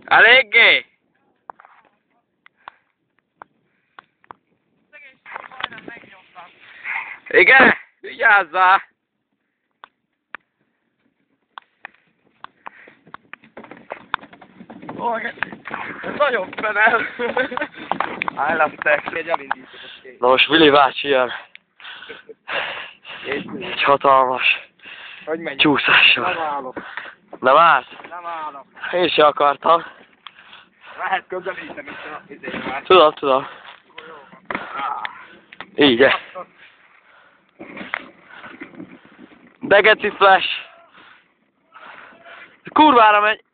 Eléggé? Igen? Vigyázzál! Ó, ez nagyon fenel! Állaptek! Na most Vili bácsi jön. Egy hatalmas csúszással. Nem állok. Nem állsz? Nem állok. Én se akartam. Lehet közelíteni a izével. Tudom. Így. De geci flash. Kurvára megy.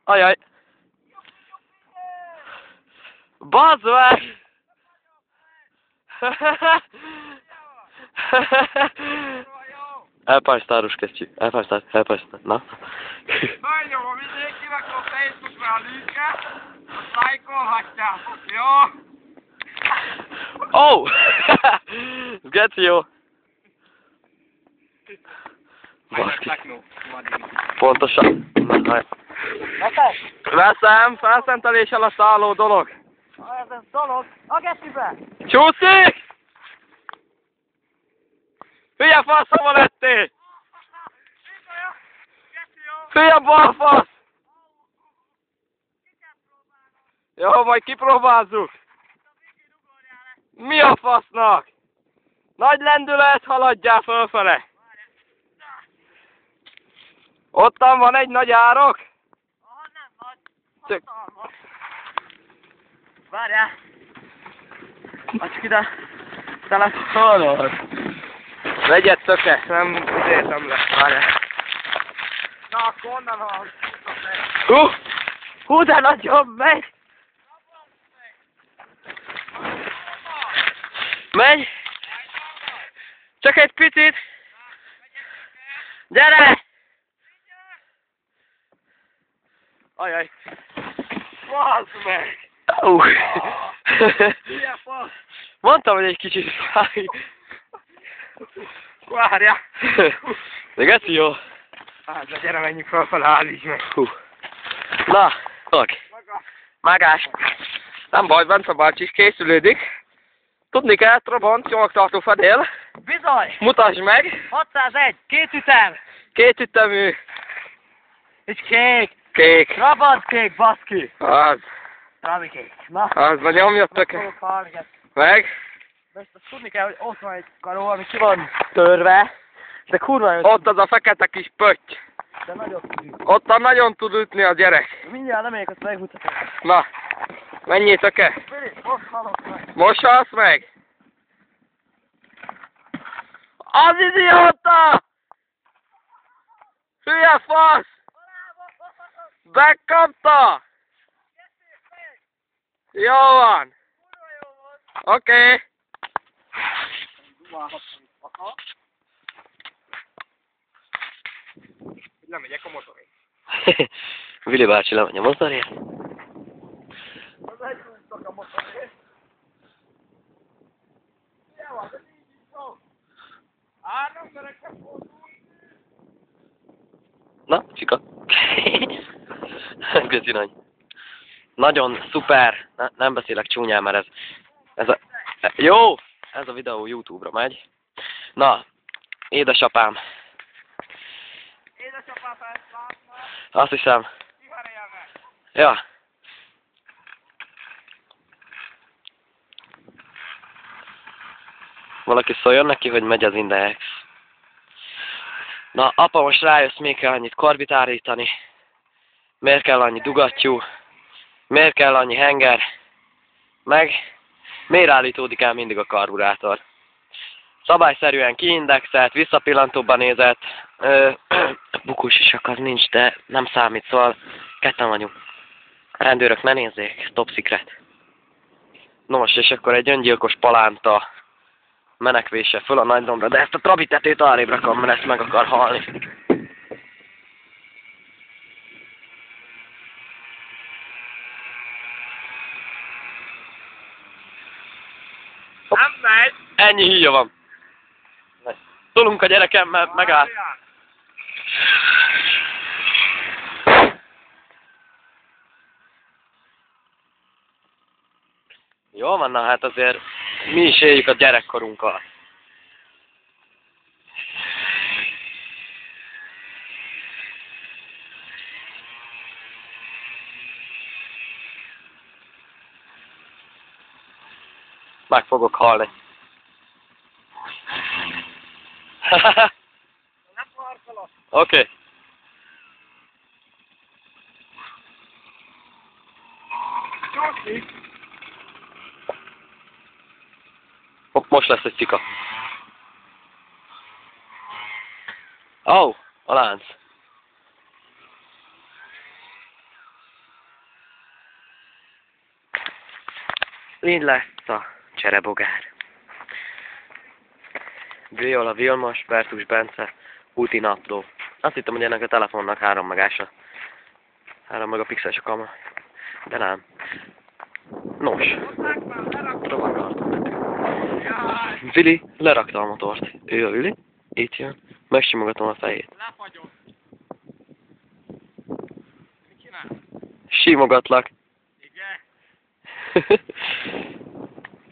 Ajaj. Bazd meg! Elpálysztáros kesztyű. Elpálysztár. Na. Nagyon vidék, kivekül a Facebookra a linket, azt lájkolhatjátok, jó? Oh! Geci jó. Pontosan. Veszem, felszenteléssel a szálló dolog. Ez a dolog, a gecibe! Csúszik! Hülye faszom lettél! Hülye balfasz! Jó, majd kipróbázzuk! Mi a fasznak? Nagy lendület, haladjál fölfele! Ottan van egy nagy árok? Aha, nem nagy. Hatalmas. Várjál! Csak ide! Te lesz szólod! Vegyed töke, nem értem le. Várjál. Na, akkor onnan hallgatok. Hú, de nagyon megy! Megy! Csak egy picit! Gyere! Ajaj! Bazd meg! Milyen fasz! Mondtam, hogy egy kicsit fáj. Várjál! De geci jó. Hát, de gyere, menjünk felfele, állíts meg! Na, Mágás. Nem baj, Bence bácsi is készülődik. Tudni kell, Trabant, csomagtartó fedél. Bizony! Mutasd meg! 601, 2 ütem! 2 ütemű. És kék! Kék. Trabant kék, baszki! Az. Trabi kék. Na, Az, na nyomja töke. Meg. Most azt tudni kell, hogy ott van egy karó, ami ki van törve. De kurva jó. Ott az a fekete kis pötty. De nagyon tudjuk. Ottan nagyon tud ütni a gyerek. Mindjárt nem megyek, azt megmutatom. Na, menjél töke. Fili, most halok meg. Most halsz meg. Az idióta! Hülye fasz! Bekapta! Jó van! Oké. Lemegyek a motorért. Vili bácsi lemegy a motorért. Az egyúztak a motorért. Jó, de így is jó. Nem szeretek fordulni. Na, csika. Köszi nagy. Nagyon szuper. Nem beszélek csúnyán, mert ez a... Jó! Ez a videó YouTube-ra megy. Na, édesapám. Édesapám felszlátna. Azt hiszem. Kiharélnek. Ja. Valaki szóljon neki, hogy megy az Index. Na, apa, most rájössz, miért kell annyit korbitárítani? Miért kell annyi dugattyú? Miért kell annyi henger? Meg miért állítódik el mindig a karburátor? Szabályszerűen kiindexelt, visszapillantóban nézett. Bukós isak az nincs, de nem számít, szóval ketten vagyunk. A rendőrök ne nézzék, top secret. No most, és akkor egy öngyilkos palánta menekvése föl a nagydombra, de ezt a trabitetét arrébb rakom, mert ezt meg akar halni. Nem megy. Ennyi híja van. Tolunk a gyerekem, mert megáll. Jó van, na hát azért mi is éljük a gyerekkorunkkal. Meg fogok halni. Nem parkolok. Oké. Csoki. Hopp, most lesz egy cika. Ó, a lánc. Így lesz a cserebogár. Viola Vilmos, Bertus Bence, úti napló. Azt hittem, hogy ennek a telefonnak 3 megása. 3 megapixeles a kamera. De nem. Nos. Vili lerakta a motort. Ő a Vili. Itt jön. Megsimogatom a fejét. Lefagyott. Mit csinál? Simogatlak. Igen.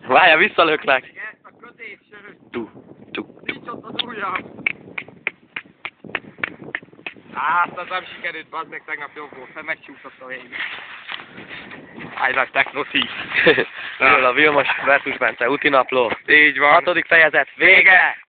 Várjál, visszalöklek. Igen, ezt a középsőt. Nincs Nincs ott az ujjam. Hát, az nem sikerült, bazd meg, tegnap jobb volt, mert megcsúszott a végig. Állj, Techno 10. Viola Vilmos, Bertus Bence, úti napló. Így van. 6. fejezet, vége!